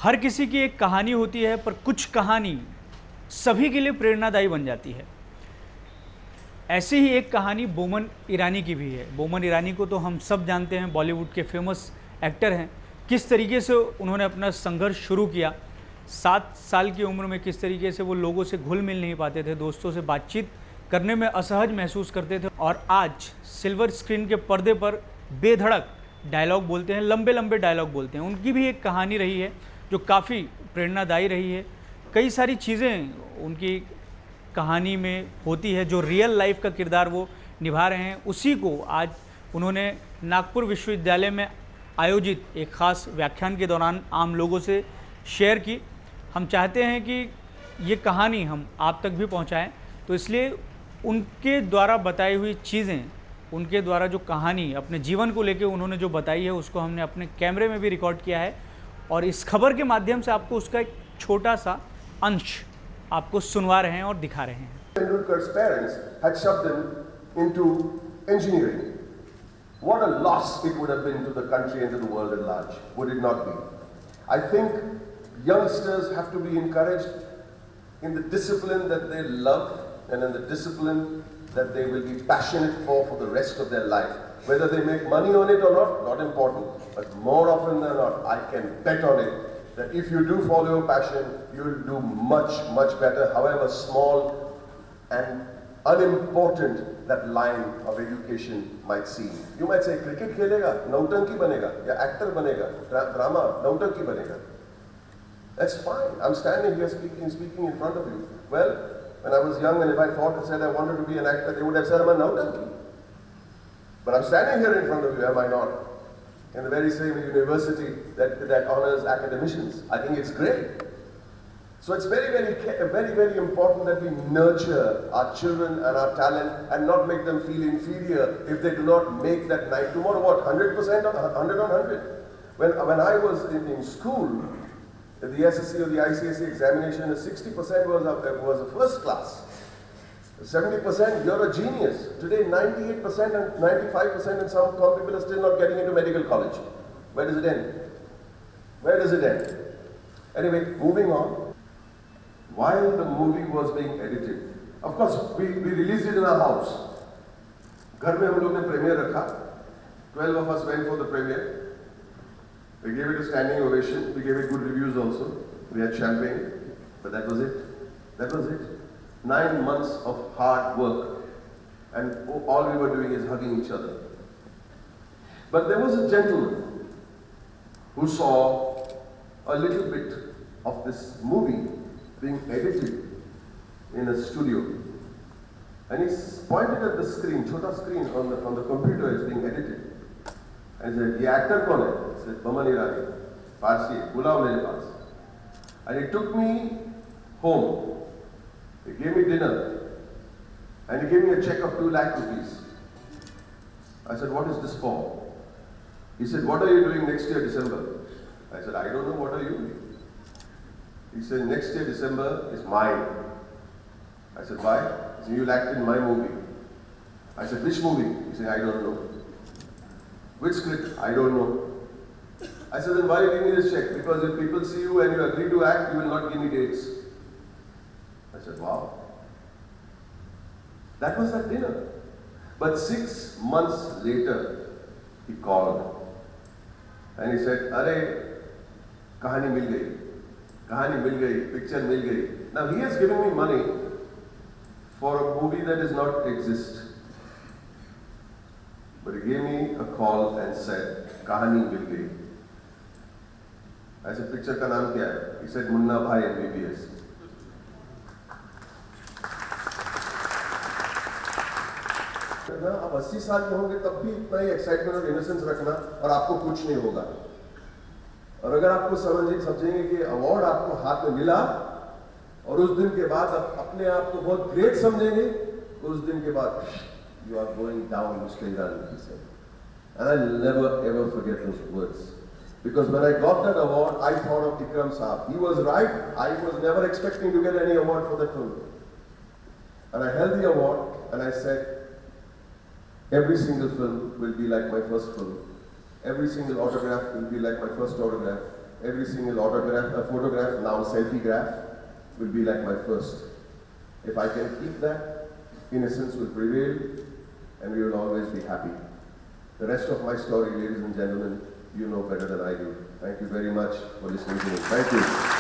हर किसी की एक कहानी होती है, पर कुछ कहानी सभी के लिए प्रेरणादायी बन जाती है। ऐसी ही एक कहानी बोमन ईरानी की भी है। बोमन ईरानी को तो हम सब जानते हैं, बॉलीवुड के फेमस एक्टर हैं। किस तरीके से उन्होंने अपना संघर्ष शुरू किया, 7 साल की उम्र में किस तरीके से वो लोगों से घुल मिल नहीं पाते थे, दोस्तों से बातचीत करने में असहज महसूस करते थे, और आज सिल्वर स्क्रीन के पर्दे पर बेधड़क डायलॉग बोलते हैं, लंबे लंबे डायलॉग बोलते हैं। उनकी भी एक कहानी रही है जो काफ़ी प्रेरणादायी रही है। कई सारी चीज़ें उनकी कहानी में होती है, जो रियल लाइफ का किरदार वो निभा रहे हैं। उसी को आज उन्होंने नागपुर विश्वविद्यालय में आयोजित एक ख़ास व्याख्यान के दौरान आम लोगों से शेयर की। हम चाहते हैं कि ये कहानी हम आप तक भी पहुंचाएं, तो इसलिए उनके द्वारा बताई हुई चीज़ें, उनके द्वारा जो कहानी अपने जीवन को लेकर उन्होंने जो बताई है, उसको हमने अपने कैमरे में भी रिकॉर्ड किया है, और इस खबर के माध्यम से आपको उसका एक छोटा सा अंश आपको सुनवा रहे हैं और दिखा रहे हैं। Tendulkar's parents had shoved him into engineering. What a loss it would have been to the country and to the world at large, would it not be? I think youngsters have to be encouraged in the discipline that they love and in the discipline that they will be passionate for the rest of their life. Whether they make money on it or not important. But more often than not, I can bet on it that if you do follow your passion, you will do much, much better, however small and unimportant that line of education might seem. You might say, cricket खेलेगा, नौटंकी बनेगा, या actor बनेगा, drama, नौटंकी बनेगा. That's fine. I'm standing here speaking in front of you. Well, when I was young and if I thought and said I wanted to be an actor, they would have said I'm a nautanki. But I'm standing here in front of you, am I not? In the very same university that honors academicians. I think it's great. So it's very important that we nurture our children and our talent and not make them feel inferior if they do not make that night. Tomorrow, what, 100% or 100 on 100? When I was in school, the SSC or the ICSE examination, 60% was a first class. 70%, you're a genius. Today, 98% and 95% and some people are still not getting into medical college. Where does it end? Where does it end? Anyway, moving on. While the movie was being edited, of course, we released it in our house. घर में हम लोग ने premiere रखा. 12 of us went for the premiere. We gave it a standing ovation. We gave it good reviews also. We had champagne, but that was it. That was it. 9 months of hard work, and all we were doing is hugging each other. But there was a gentleman who saw a little bit of this movie being edited in a studio, and he pointed at the screen, chota screen on the computer is being edited, and he said, "Ye actor kaun hai?" He said, "Boman Irani, Parsi, bulao mere paas." And he took me home. He gave me dinner, and he gave me a check of 2 lakh rupees. I said, "What is this for?" He said, "What are you doing next year, December?" I said, "I don't know, what are you doing?" He said, "Next year, December is mine." I said, "Why?" He said, "You'll act in my movie." I said, "Which movie?" He said, "I don't know." "Which script?" "I don't know." I said, "Then why you give me this check?" "Because if people see you and you agree to act, you will not give me dates." I said, "Wow." That was that dinner. But 6 months later, he called and he said, "Arey, kahani mil gayi, picture mil gayi." Now he has given me money for a movie that does not exist. But he gave me a call and said, "Kahani mil gayi." I said, "Picture ka naam kya hai?" He said, "Munna Bhai MBBS." अब 80 साल के होंगे तब भी इतना ही excitement और innocence रखना, और आपको कुछ नहीं होगा। और अगर आपको समझेंगे कि अवार्ड आपको हाथ में मिला, और उस दिन के बाद आप अपने आप को बहुत ग्रेट समझेंगे, तो उस दिन के बाद you are going down straight and I never ever forget those words, because when I got that award, I thought of Ikram Saab. He was right. I was never expecting to get any award for that film, and I held the award and I said, every single film will be like my first film. Every single autograph will be like my first autograph. every single autograph, photograph, now selfie graph, will be like my first. If I can keep that, innocence will prevail and we will always be happy. The rest of my story, ladies and gentlemen, you know better than I do. Thank you very much for listening to me. Thank you.